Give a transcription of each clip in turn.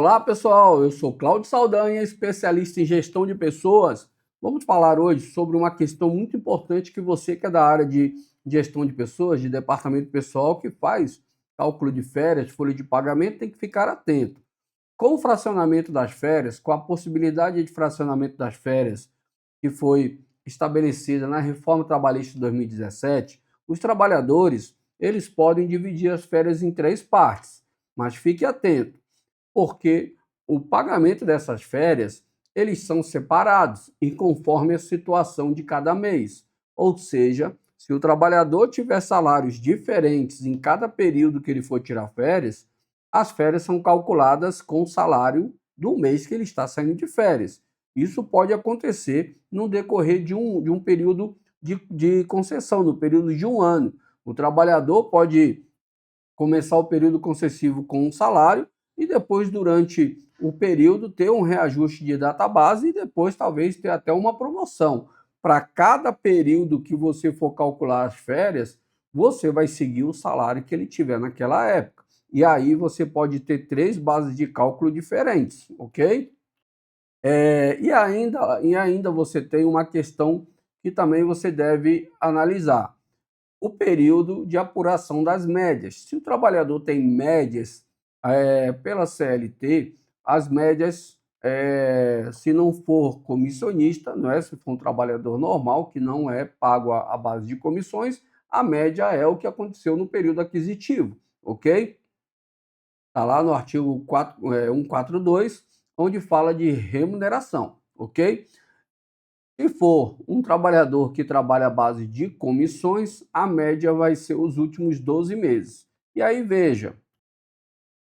Olá pessoal, eu sou Cláudio Saldanha, especialista em gestão de pessoas. Vamos falar hoje sobre uma questão muito importante que você que é da área de gestão de pessoas, de departamento pessoal, que faz cálculo de férias, folha de pagamento, tem que ficar atento. Com o fracionamento das férias, com a possibilidade de fracionamento das férias que foi estabelecida na Reforma Trabalhista de 2017, os trabalhadores eles podem dividir as férias em três partes, mas fique atento porque o pagamento dessas férias, eles são separados e conforme a situação de cada mês. Ou seja, se o trabalhador tiver salários diferentes em cada período que ele for tirar férias, as férias são calculadas com o salário do mês que ele está saindo de férias. Isso pode acontecer no decorrer de um período de concessão, no período de um ano. O trabalhador pode começar o período concessivo com um salário e depois, durante o período, ter um reajuste de data base e depois talvez ter até uma promoção. Para cada período que você for calcular as férias, você vai seguir o salário que ele tiver naquela época. E aí você pode ter três bases de cálculo diferentes, ok? E ainda você tem uma questão que também você deve analisar. O período de apuração das médias. Se o trabalhador tem médias pela CLT, as médias, se não for comissionista, não é? Se for um trabalhador normal, que não é pago à base de comissões, a média é o que aconteceu no período aquisitivo, ok? Está lá no artigo 142, onde fala de remuneração, ok? Se for um trabalhador que trabalha à base de comissões, a média vai ser os últimos 12 meses. E aí veja,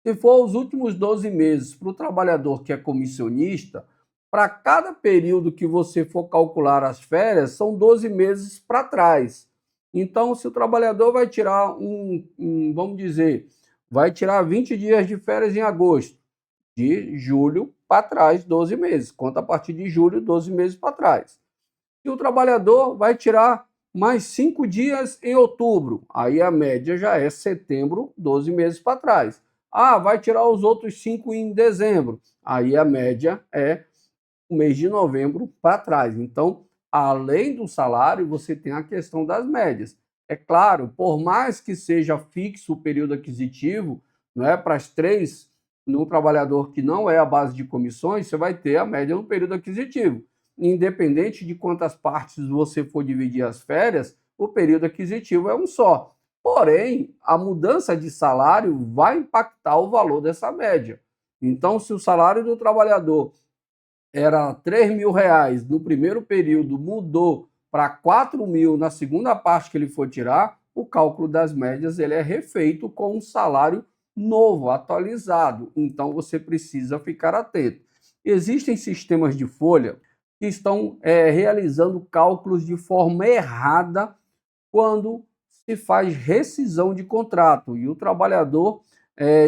se for os últimos 12 meses para o trabalhador que é comissionista, para cada período que você for calcular as férias, são 12 meses para trás. Então, se o trabalhador vai tirar vamos dizer, vai tirar 20 dias de férias em agosto, de julho para trás, 12 meses. Conta a partir de julho, 12 meses para trás. E o trabalhador vai tirar mais 5 dias em outubro. Aí a média já é setembro, 12 meses para trás. Ah, vai tirar os outros 5 em dezembro. Aí a média é o mês de novembro para trás. Então, além do salário, você tem a questão das médias. É claro, por mais que seja fixo o período aquisitivo, não é para as três, no trabalhador que não é a base de comissões, você vai ter a média no período aquisitivo. Independente de quantas partes você for dividir as férias, o período aquisitivo é um só. Porém, a mudança de salário vai impactar o valor dessa média. Então, se o salário do trabalhador era R$ 3.000 no primeiro período, mudou para 4.000 na segunda parte que ele for tirar, o cálculo das médias ele é refeito com um salário novo, atualizado. Então, você precisa ficar atento. Existem sistemas de folha que estão realizando cálculos de forma errada quando se faz rescisão de contrato e o trabalhador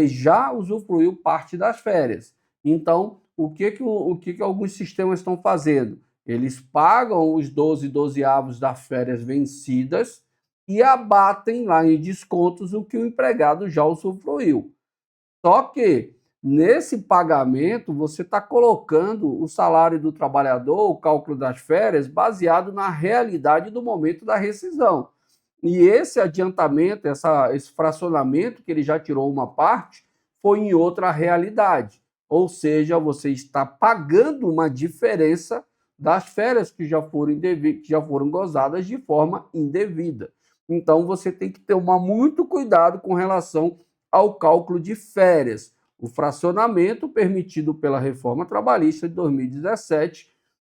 já usufruiu parte das férias. Então, o que alguns sistemas estão fazendo? Eles pagam os 12/12avos das férias vencidas e abatem lá em descontos o que o empregado já usufruiu. Só que nesse pagamento você está colocando o salário do trabalhador, o cálculo das férias, baseado na realidade do momento da rescisão. E esse adiantamento, esse fracionamento que ele já tirou uma parte, foi em outra realidade. Ou seja, você está pagando uma diferença das férias que já foram gozadas de forma indevida. Então você tem que tomar muito cuidado com relação ao cálculo de férias. O fracionamento permitido pela Reforma Trabalhista de 2017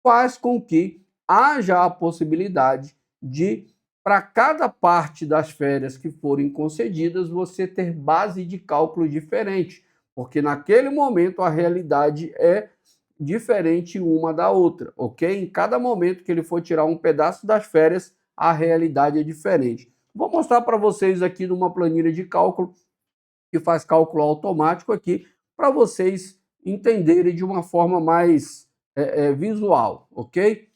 faz com que haja a possibilidade de, para cada parte das férias que forem concedidas, você ter base de cálculo diferente, porque naquele momento a realidade é diferente uma da outra, ok? Em cada momento que ele for tirar um pedaço das férias, a realidade é diferente. Vou mostrar para vocês aqui numa planilha de cálculo que faz cálculo automático aqui, para vocês entenderem de uma forma mais visual, ok?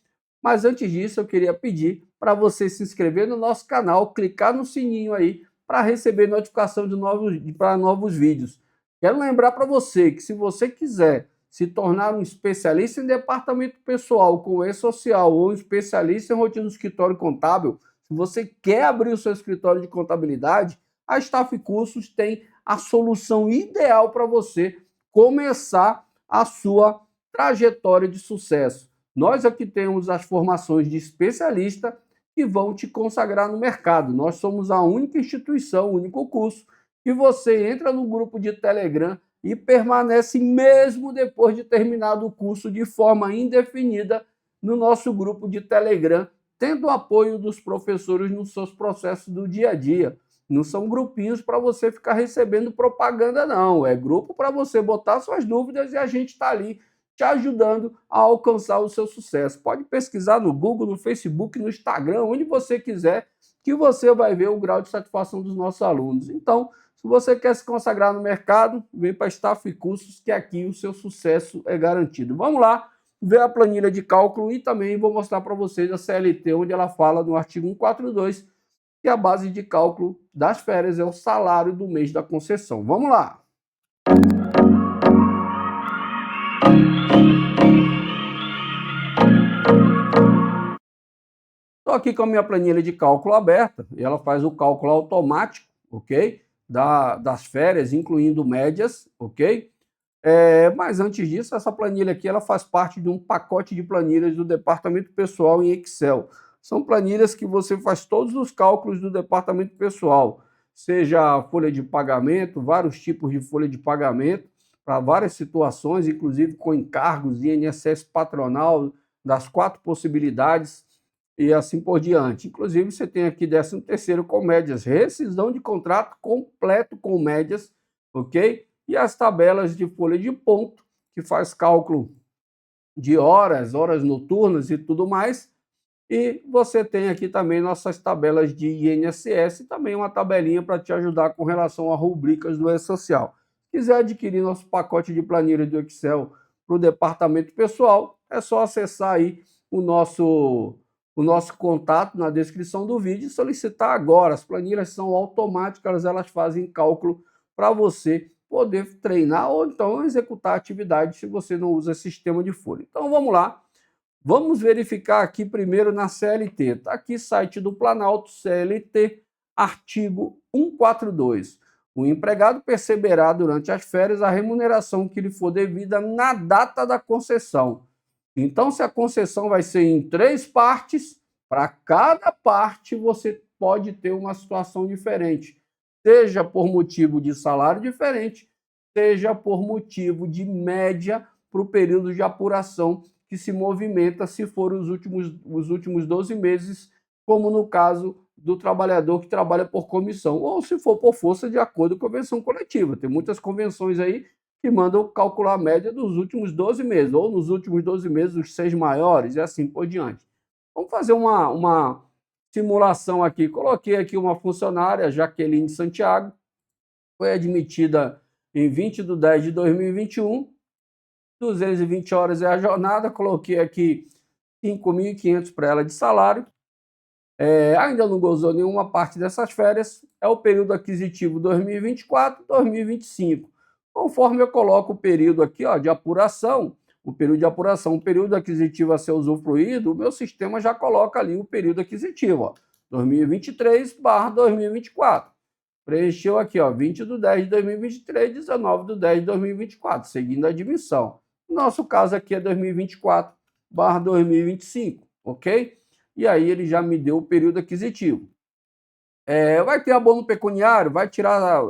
Mas antes disso, eu queria pedir para você se inscrever no nosso canal, clicar no sininho aí para receber notificação para novos vídeos. Quero lembrar para você que se você quiser se tornar um especialista em departamento pessoal com e-social ou um especialista em rotina do escritório contábil, se você quer abrir o seu escritório de contabilidade, a Staff Cursos tem a solução ideal para você começar a sua trajetória de sucesso. Nós aqui temos as formações de especialista que vão te consagrar no mercado. Nós somos a única instituição, o único curso que você entra no grupo de Telegram e permanece mesmo depois de terminado o curso de forma indefinida no nosso grupo de Telegram, tendo o apoio dos professores nos seus processos do dia a dia. Não são grupinhos para você ficar recebendo propaganda, não. É grupo para você botar suas dúvidas e a gente está ali te ajudando a alcançar o seu sucesso. Pode pesquisar no Google, no Facebook, no Instagram, onde você quiser, que você vai ver o grau de satisfação dos nossos alunos. Então, se você quer se consagrar no mercado, vem para a Staff Cursos, que aqui o seu sucesso é garantido. Vamos lá ver a planilha de cálculo e também vou mostrar para vocês a CLT, onde ela fala no artigo 142, que a base de cálculo das férias é o salário do mês da concessão. Vamos lá! Estou aqui com a minha planilha de cálculo aberta e ela faz o cálculo automático, ok? Das férias, incluindo médias, ok? Mas antes disso, essa planilha aqui ela faz parte de um pacote de planilhas do departamento pessoal em Excel. São planilhas que você faz todos os cálculos do departamento pessoal, seja a folha de pagamento, vários tipos de folha de pagamento, para várias situações, inclusive com encargos, INSS patronal, das 4 possibilidades e assim por diante. Inclusive, você tem aqui 13º com médias, rescisão de contrato completo com médias, ok? E as tabelas de folha de ponto, que faz cálculo de horas, horas noturnas e tudo mais. E você tem aqui também nossas tabelas de INSS e também uma tabelinha para te ajudar com relação a rubricas do E-Social. Se quiser adquirir nosso pacote de planilha do Excel para o departamento pessoal, é só acessar aí o nosso contato na descrição do vídeo e solicitar agora. As planilhas são automáticas, elas fazem cálculo para você poder treinar ou então executar atividade se você não usa sistema de folha. Então vamos lá. Vamos verificar aqui primeiro na CLT. Está aqui site do Planalto, CLT, artigo 142. O empregado perceberá durante as férias a remuneração que lhe for devida na data da concessão. Então, se a concessão vai ser em 3 partes, para cada parte você pode ter uma situação diferente, seja por motivo de salário diferente, seja por motivo de média para o período de apuração que se movimenta se for os últimos 12 meses, como no caso do trabalhador que trabalha por comissão, ou se for por força de acordo com a convenção coletiva. Tem muitas convenções aí que mandam calcular a média dos últimos 12 meses, ou nos últimos 12 meses os 6 maiores, e assim por diante. Vamos fazer uma simulação aqui. Coloquei aqui uma funcionária, Jaqueline Santiago, foi admitida em 20 de 10 de 2021, 220 horas é a jornada, coloquei aqui 5.500 para ela de salário, ainda não gozou nenhuma parte dessas férias, é o período aquisitivo 2024-2025. Conforme eu coloco o período aqui de apuração, o período aquisitivo a ser usufruído, o meu sistema já coloca ali o período aquisitivo, 2023/2024. Preencheu aqui, 20 de 10 de 2023, 19 de 10 de 2024, seguindo a admissão. Nosso caso aqui é 2024/2025, ok? E aí ele já me deu o período aquisitivo. Vai ter abono pecuniário? Vai tirar,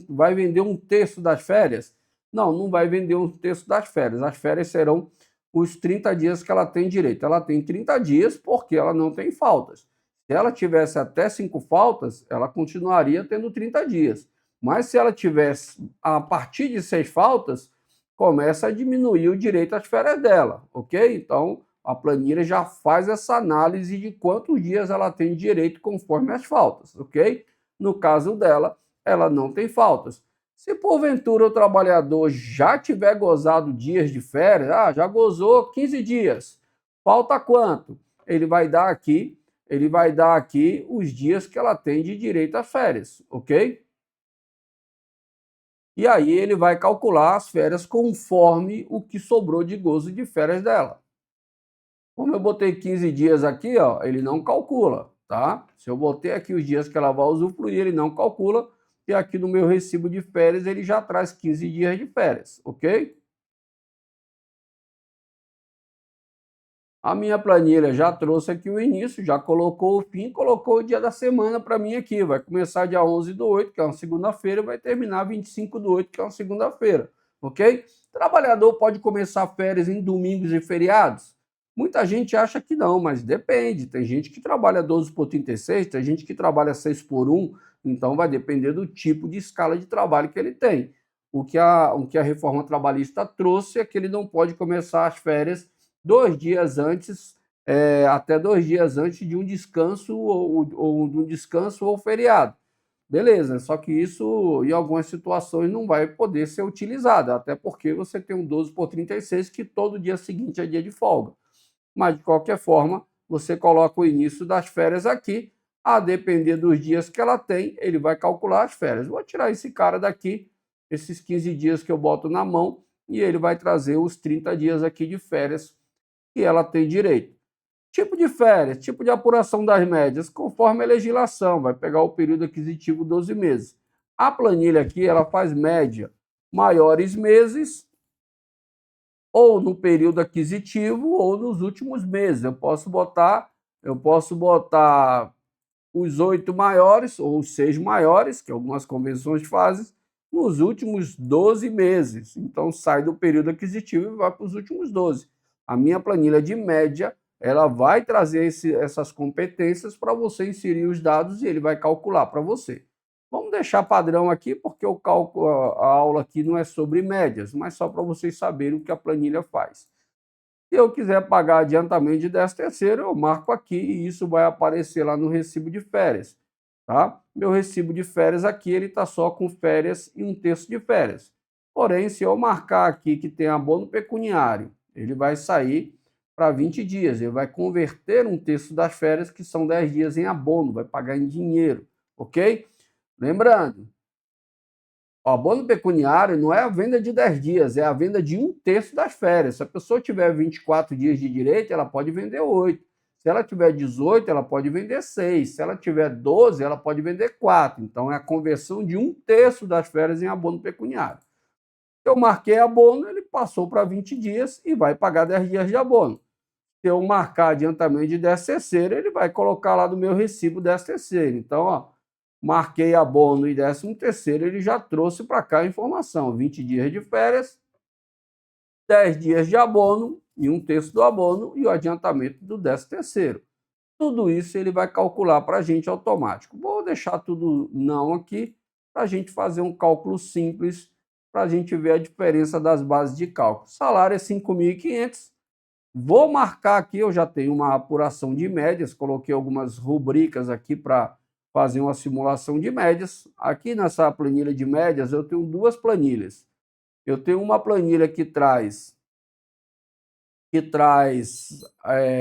vai vender 1/3 das férias? Não, não vai vender 1/3 das férias. As férias serão os 30 dias que ela tem direito. Ela tem 30 dias porque ela não tem faltas. Se ela tivesse até 5 faltas, ela continuaria tendo 30 dias. Mas se ela tivesse a partir de 6 faltas, começa a diminuir o direito às férias dela, ok? Então, a planilha já faz essa análise de quantos dias ela tem direito conforme as faltas, ok? No caso dela, ela não tem faltas. Se porventura o trabalhador já tiver gozado dias de férias, já gozou 15 dias, falta quanto? Ele vai dar aqui os dias que ela tem de direito às férias, ok? E aí ele vai calcular as férias conforme o que sobrou de gozo de férias dela. Como eu botei 15 dias aqui, ó, ele não calcula, tá? Se eu botei aqui os dias que ela vai usufruir, ele não calcula, e aqui no meu recibo de férias ele já traz 15 dias de férias, ok? A minha planilha já trouxe aqui o início, já colocou o fim, colocou o dia da semana para mim aqui. Vai começar dia 11/8, que é uma segunda-feira, e vai terminar 25/8, que é uma segunda-feira, ok? Trabalhador pode começar férias em domingos e feriados? Muita gente acha que não, mas depende. Tem gente que trabalha 12/36, tem gente que trabalha 6/1, então vai depender do tipo de escala de trabalho que ele tem. O que a reforma trabalhista trouxe é que ele não pode começar as férias 2 dias antes, até 2 dias antes de um descanso ou de um descanso ou feriado. Beleza, só que isso em algumas situações não vai poder ser utilizado, até porque você tem um 12/36 que todo dia seguinte é dia de folga. Mas de qualquer forma, você coloca o início das férias aqui, a depender dos dias que ela tem, ele vai calcular as férias. Vou tirar esse cara daqui, esses 15 dias que eu boto na mão, e ele vai trazer os 30 dias aqui de férias que ela tem direito. Tipo de férias, tipo de apuração das médias, conforme a legislação, vai pegar o período aquisitivo 12 meses. A planilha aqui, ela faz média maiores meses, ou no período aquisitivo, ou nos últimos meses. Eu posso botar os 8 maiores, ou os 6 maiores, que algumas convenções fazem, nos últimos 12 meses. Então, sai do período aquisitivo e vai para os últimos 12. A minha planilha de média, ela vai trazer essas competências para você inserir os dados e ele vai calcular para você. Vamos deixar padrão aqui, porque o cálculo, a aula aqui não é sobre médias, mas só para vocês saberem o que a planilha faz. Se eu quiser pagar adiantamento de 13º, eu marco aqui e isso vai aparecer lá no recibo de férias, tá? Meu recibo de férias aqui, ele está só com férias e 1/3 de férias. Porém, se eu marcar aqui que tem abono pecuniário, ele vai sair para 20 dias, ele vai converter 1/3 das férias, que são 10 dias, em abono, vai pagar em dinheiro, ok? Lembrando, o abono pecuniário não é a venda de 10 dias, é a venda de 1/3 das férias. Se a pessoa tiver 24 dias de direito, ela pode vender 8. Se ela tiver 18, ela pode vender 6. Se ela tiver 12, ela pode vender 4. Então, é a conversão de 1/3 das férias em abono pecuniário. Se eu marquei abono, ele passou para 20 dias e vai pagar 10 dias de abono. Se eu marcar adiantamento de 13º, ele vai colocar lá no meu recibo 13º. Então, ó, marquei abono e 13º, ele já trouxe para cá a informação: 20 dias de férias, 10 dias de abono e 1/3 do abono e o adiantamento do 13º. Tudo isso ele vai calcular para a gente automático. Vou deixar tudo não aqui para a gente fazer um cálculo simples, para a gente ver a diferença das bases de cálculo. Salário é 5.500. Vou marcar aqui, eu já tenho uma apuração de médias, coloquei algumas rubricas aqui para fazer uma simulação de médias. Aqui nessa planilha de médias eu tenho duas planilhas. Eu tenho uma planilha que traz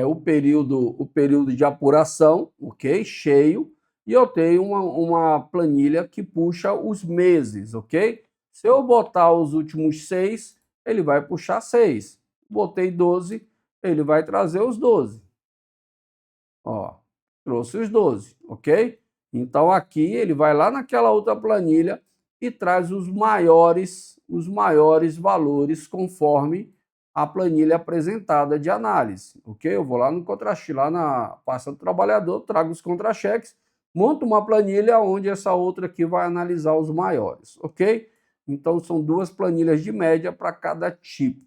o período de apuração, ok? Cheio, e eu tenho uma planilha que puxa os meses, ok? Se eu botar os últimos 6, ele vai puxar 6. Botei 12, ele vai trazer os 12. Ó, trouxe os 12, ok? Então aqui ele vai lá naquela outra planilha e traz os maiores valores conforme a planilha apresentada de análise, ok? Eu vou lá no contra-cheque, lá na pasta do trabalhador, trago os contra-cheques, monto uma planilha onde essa outra aqui vai analisar os maiores, ok? Então são duas planilhas de média para cada tipo.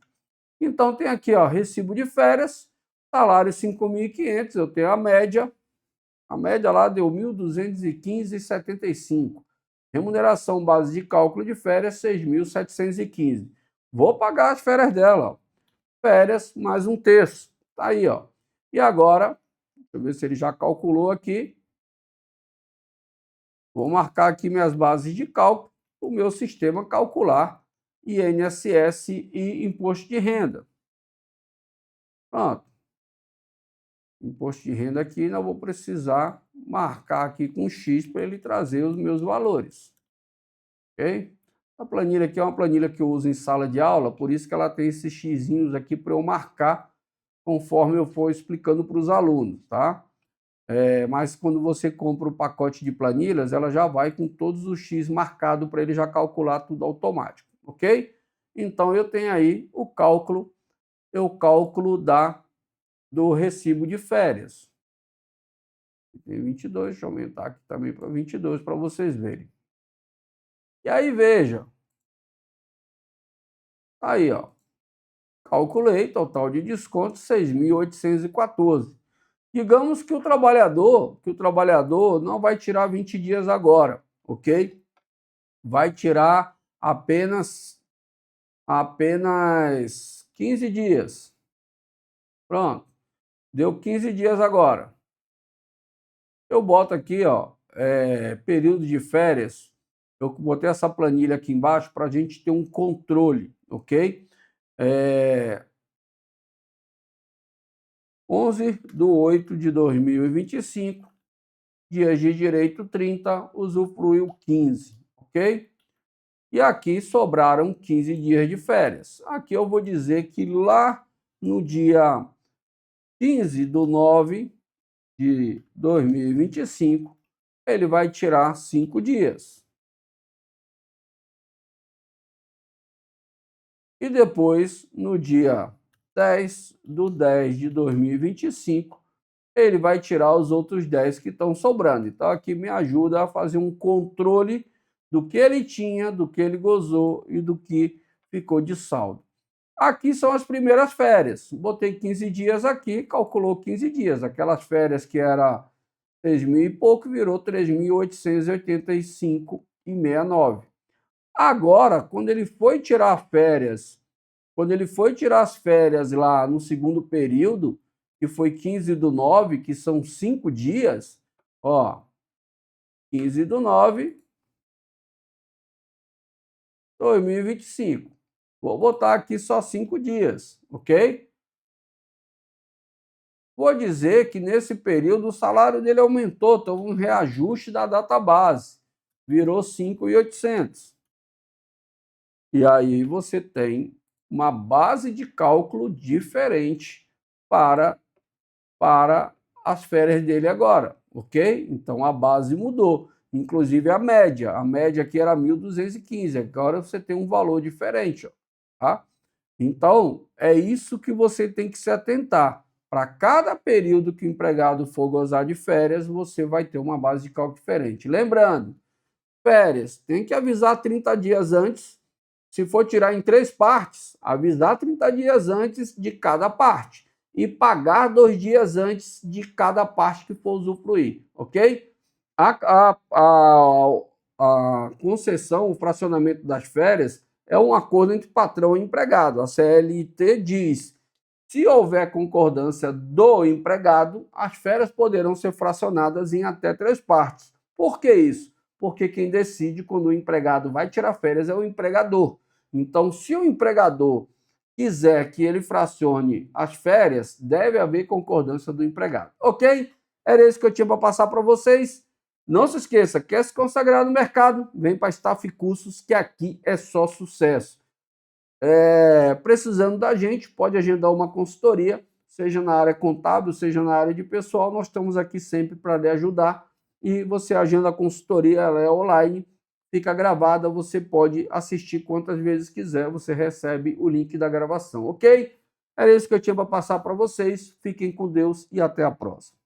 Então tem aqui, ó, recibo de férias, salário 5.500, eu tenho a média lá deu 1.215,75. Remuneração base de cálculo de férias 6.715. Vou pagar as férias dela, ó. Férias mais 1/3. Tá aí, ó. E agora, deixa eu ver se ele já calculou aqui. Vou marcar aqui minhas bases de cálculo, o meu sistema calcular INSS e imposto de renda. Pronto. Imposto de renda aqui, não vou precisar marcar aqui com X para ele trazer os meus valores. Ok? A planilha aqui é uma planilha que eu uso em sala de aula, por isso que ela tem esses xizinhos aqui para eu marcar conforme eu for explicando para os alunos, tá? Mas quando você compra o pacote de planilhas, ela já vai com todos os X marcados para ele já calcular tudo automático, ok? Então, eu tenho aí o cálculo do recibo de férias. Tem 22, deixa eu aumentar aqui também para 22 para vocês verem. E aí, veja. Aí, ó. Calculei total de desconto 6.814. Digamos que o trabalhador não vai tirar 20 dias agora, ok? Vai tirar apenas 15 dias. Pronto. Deu 15 dias agora. Eu boto aqui, ó, período de férias. Eu botei essa planilha aqui embaixo para a gente ter um controle, ok? 11/8/2025, dias de direito 30, usufruiu 15, ok? E aqui sobraram 15 dias de férias. Aqui eu vou dizer que lá no dia 15/9/2025, ele vai tirar 5 dias. E depois, no dia 10/10/2025, ele vai tirar os outros 10 que estão sobrando. Então, aqui me ajuda a fazer um controle do que ele tinha, do que ele gozou e do que ficou de saldo. Aqui são as primeiras férias. Botei 15 dias aqui, calculou 15 dias. Aquelas férias que era 6.000 e pouco, virou 3.885,69. Agora, quando ele foi tirar as férias lá no segundo período, que foi 15/9, que são 5 dias, ó, 15/9/2025. Vou botar aqui só 5 dias, ok? Vou dizer que nesse período o salário dele aumentou, então um reajuste da data base, virou 5.800. E aí você tem uma base de cálculo diferente para as férias dele agora, ok? Então a base mudou, inclusive a média aqui era 1.215, agora você tem um valor diferente, ó, tá? Então é isso que você tem que se atentar. Para cada período que o empregado for gozar de férias, você vai ter uma base de cálculo diferente. Lembrando, férias, tem que avisar 30 dias antes. Se for tirar em 3 partes, avisar 30 dias antes de cada parte e pagar 2 dias antes de cada parte que for usufruir, ok? A concessão, o fracionamento das férias é um acordo entre patrão e empregado. A CLT diz: se houver concordância do empregado, as férias poderão ser fracionadas em até 3 partes. Por que isso? Porque quem decide quando o empregado vai tirar férias é o empregador. Então, se o empregador quiser que ele fracione as férias, deve haver concordância do empregado. Ok? Era isso que eu tinha para passar para vocês. Não se esqueça, quer se consagrar no mercado? Vem para Staff Cursos, que aqui é só sucesso. Precisando da gente, pode agendar uma consultoria, seja na área contábil, seja na área de pessoal, nós estamos aqui sempre para lhe ajudar. E você agenda a consultoria, ela é online, fica gravada, você pode assistir quantas vezes quiser, você recebe o link da gravação, ok? Era isso que eu tinha para passar para vocês, fiquem com Deus e até a próxima.